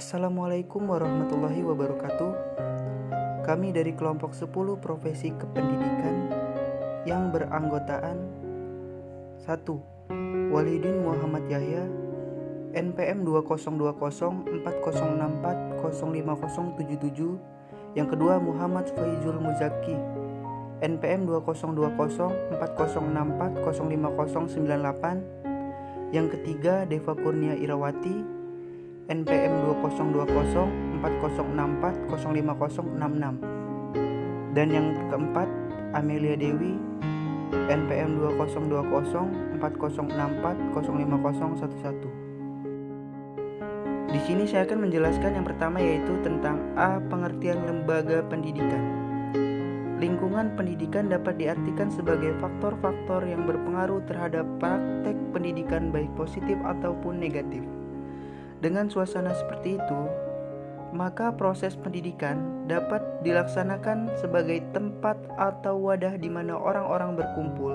Assalamualaikum warahmatullahi wabarakatuh. Kami dari kelompok 10 profesi kependidikan yang beranggotaan 1. Walidin Muhammad Yahya, NPM 20204064050077. Yang kedua Muhammad Faizul Muzaki, NPM 20204064050098. Yang ketiga Deva Kurnia Irawati, NPM 20204064050066. Dan yang keempat Amelia Dewi, NPM 20204064050011. Di sini saya akan menjelaskan yang pertama, yaitu tentang A. Pengertian lembaga pendidikan. Lingkungan pendidikan dapat diartikan sebagai faktor-faktor yang berpengaruh terhadap praktek pendidikan baik positif ataupun negatif. Dengan suasana seperti itu, maka proses pendidikan dapat dilaksanakan sebagai tempat atau wadah di mana orang-orang berkumpul,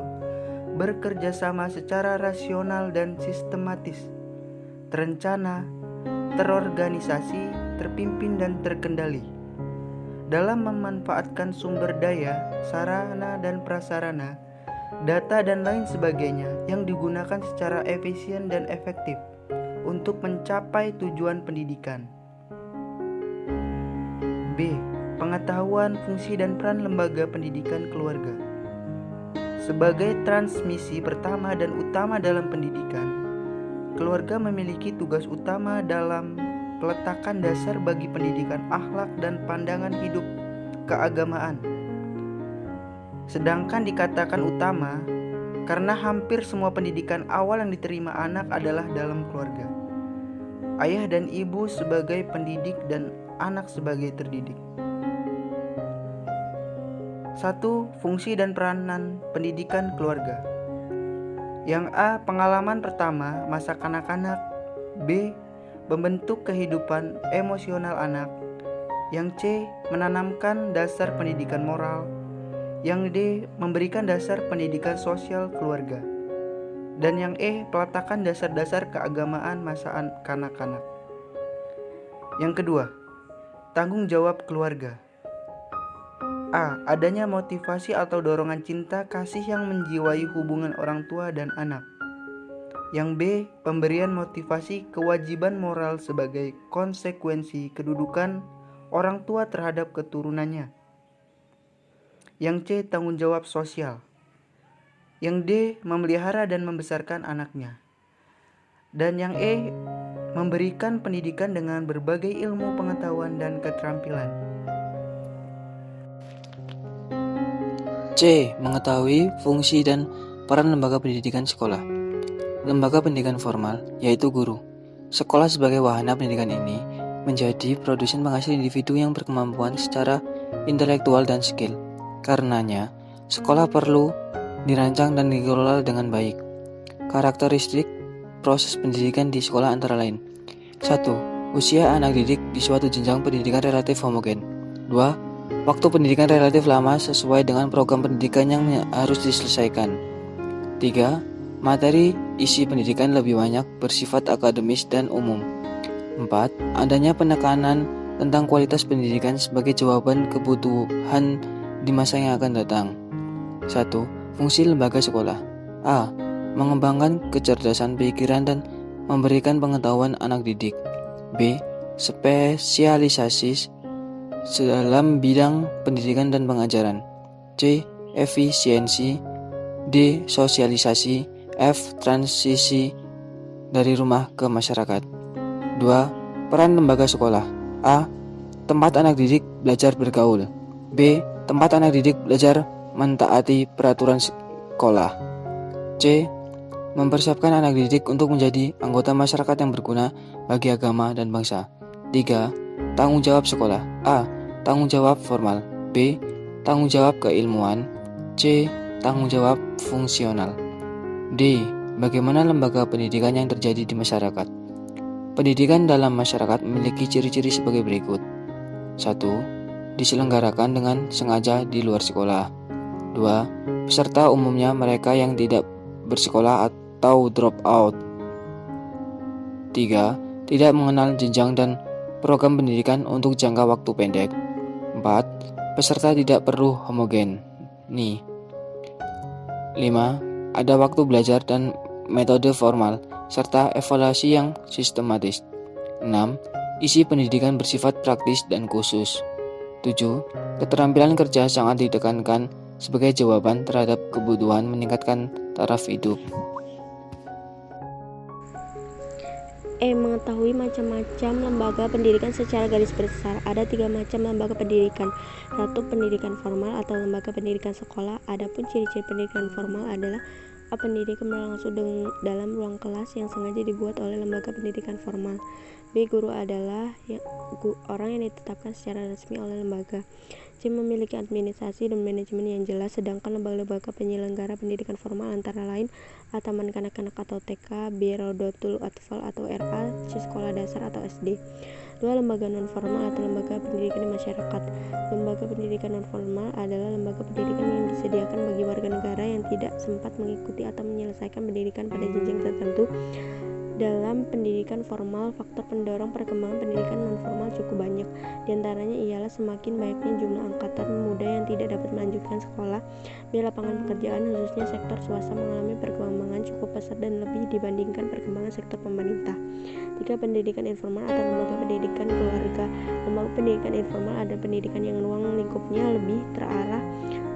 bekerja sama secara rasional dan sistematis, terencana, terorganisasi, terpimpin dan terkendali dalam memanfaatkan sumber daya, sarana dan prasarana, data dan lain sebagainya yang digunakan secara efisien dan efektif untuk mencapai tujuan pendidikan. B. Pengetahuan fungsi dan peran lembaga pendidikan keluarga. Sebagai transmisi pertama dan utama dalam pendidikan, keluarga memiliki tugas utama dalam peletakan dasar bagi pendidikan akhlak dan pandangan hidup keagamaan. Sedangkan dikatakan utama karena hampir semua pendidikan awal yang diterima anak adalah dalam keluarga. Ayah dan ibu sebagai pendidik dan anak sebagai terdidik. 1. Fungsi dan peranan pendidikan keluarga. Yang A. Pengalaman pertama masa kanak-kanak. B. Membentuk kehidupan emosional anak. Yang C. Menanamkan dasar pendidikan moral. Yang D. Memberikan dasar pendidikan sosial keluarga. Dan yang E. Peletakan dasar-dasar keagamaan masa kanak-kanak. Yang kedua, tanggung jawab keluarga. A. Adanya motivasi atau dorongan cinta kasih yang menjiwai hubungan orang tua dan anak. Yang B. Pemberian motivasi kewajiban moral sebagai konsekuensi kedudukan orang tua terhadap keturunannya. Yang C. Tanggung jawab sosial. Yang D. Memelihara dan membesarkan anaknya. Dan yang E. Memberikan pendidikan dengan berbagai ilmu pengetahuan dan keterampilan. C. Mengetahui fungsi dan peran lembaga pendidikan sekolah. Lembaga pendidikan formal, yaitu guru. Sekolah sebagai wahana pendidikan ini menjadi produsen penghasil individu yang berkemampuan secara intelektual dan skill. Karenanya, sekolah perlu dirancang dan dikelola dengan baik. Karakteristik proses pendidikan di sekolah antara lain: 1. Usia anak didik di suatu jenjang pendidikan relatif homogen. 2. Waktu pendidikan relatif lama sesuai dengan program pendidikan yang harus diselesaikan. 3. Materi isi pendidikan lebih banyak bersifat akademis dan umum. 4. Adanya penekanan tentang kualitas pendidikan sebagai jawaban kebutuhan di masa yang akan datang. 1. Fungsi lembaga sekolah. A. Mengembangkan kecerdasan pikiran dan memberikan pengetahuan anak didik. B. Spesialisasi dalam bidang pendidikan dan pengajaran. C. Efisiensi. D. Sosialisasi. F. Transisi dari rumah ke masyarakat. 2. Peran lembaga sekolah. A. Tempat anak didik belajar bergaul. B. Tempat anak didik belajar mentaati peraturan sekolah. C. Mempersiapkan anak didik untuk menjadi anggota masyarakat yang berguna bagi agama dan bangsa. 3. Tanggung jawab sekolah. A. Tanggung jawab formal. B. Tanggung jawab keilmuan. C. Tanggung jawab fungsional. D. Bagaimana lembaga pendidikan yang terjadi di masyarakat. Pendidikan dalam masyarakat memiliki ciri-ciri sebagai berikut. 1. Diselenggarakan dengan sengaja di luar sekolah. 2. Peserta umumnya mereka yang tidak bersekolah atau drop out. 3. Tidak mengenal jenjang dan program pendidikan untuk jangka waktu pendek. 4. Peserta tidak perlu homogen. 5. Ada waktu belajar dan metode formal, serta evaluasi yang sistematis. 6. Isi pendidikan bersifat praktis dan khusus. 7. Keterampilan kerja sangat ditekankan sebagai jawaban terhadap kebutuhan meningkatkan taraf hidup. Mengetahui macam-macam lembaga pendidikan secara garis besar. Ada 3 macam lembaga pendidikan. 1. Pendidikan formal atau lembaga pendidikan sekolah. Adapun ciri-ciri pendidikan formal adalah pendidikan berlangsung dalam ruang kelas yang sengaja dibuat oleh lembaga pendidikan formal. B. Guru adalah orang yang ditetapkan secara resmi oleh lembaga. C. Memiliki administrasi dan manajemen yang jelas, sedangkan lembaga-lembaga penyelenggara pendidikan formal antara lain Taman Kanak-kanak atau TK, B. Raudatul Atfal atau RA, C. Sekolah dasar atau SD. 2. Lembaga non-formal atau lembaga pendidikan di masyarakat. Lembaga pendidikan non-formal adalah lembaga pendidikan yang disediakan bagi warga negara yang tidak sempat mengikuti atau menyelesaikan pendidikan pada jenjang tertentu. Dalam pendidikan formal, faktor pendorong perkembangan pendidikan non-formal cukup banyak. Di antaranya ialah semakin banyaknya jumlah angkatan muda yang tidak dapat melanjutkan sekolah. B. Lapangan pekerjaan, khususnya sektor swasta, mengalami perkembangan cukup pesat dan lebih dibandingkan perkembangan sektor pemerintah. 3. Pendidikan informal atau lembaga pendidikan keluarga. Lembaga pendidikan informal adalah pendidikan yang ruang lingkupnya lebih terarah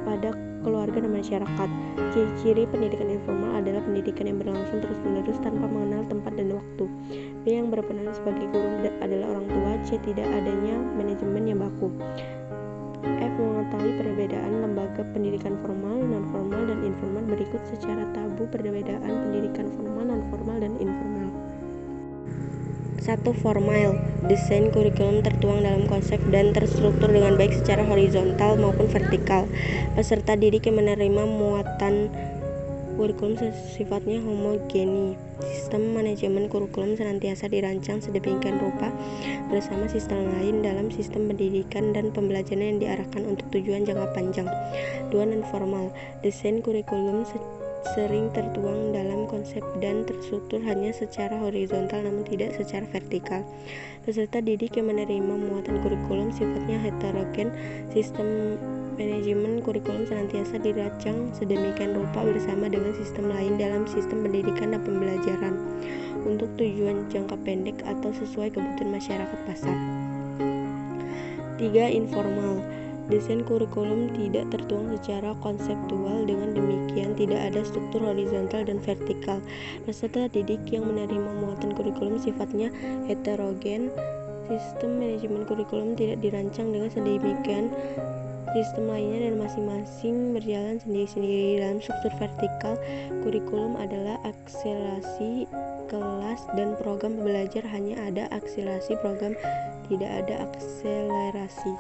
pada keluarga dan masyarakat. Ciri-ciri pendidikan informal adalah pendidikan yang berlangsung terus-menerus tanpa mengenal tempat dan waktu. B. Yang berperan sebagai guru adalah orang tua. C. Tidak adanya manajemen yang baku. F. Mengetahui perbedaan lembaga pendidikan formal, non-formal, dan informal. Berikut secara tabu perbedaan pendidikan formal, non-formal, dan informal. 1. Formal. Desain kurikulum tertuang dalam konsep dan terstruktur dengan baik secara horizontal maupun vertikal. Peserta didik yang menerima muatan kurikulum sifatnya homogeni. Sistem manajemen kurikulum senantiasa dirancang sedemikian rupa bersama sistem lain dalam sistem pendidikan dan pembelajaran yang diarahkan untuk tujuan jangka panjang. 2. Non-formal. Desain kurikulum sering tertuang dalam konsep dan terstruktur hanya secara horizontal namun tidak secara vertikal. Peserta didik yang menerima muatan kurikulum sifatnya heterogen. Sistem manajemen kurikulum senantiasa dirancang sedemikian rupa bersama dengan sistem lain dalam sistem pendidikan dan pembelajaran untuk tujuan jangka pendek atau sesuai kebutuhan masyarakat pasar. 3. Informal. Desain kurikulum tidak tertuang secara konseptual, dengan demikian tidak ada struktur horizontal dan vertikal. Peserta didik yang menerima muatan kurikulum sifatnya heterogen. Sistem manajemen kurikulum tidak dirancang dengan sedemikian sistem lainnya dan masing-masing berjalan sendiri-sendiri. Dalam struktur vertikal, kurikulum adalah akselerasi kelas dan program belajar, hanya ada akselerasi program, tidak ada akselerasi.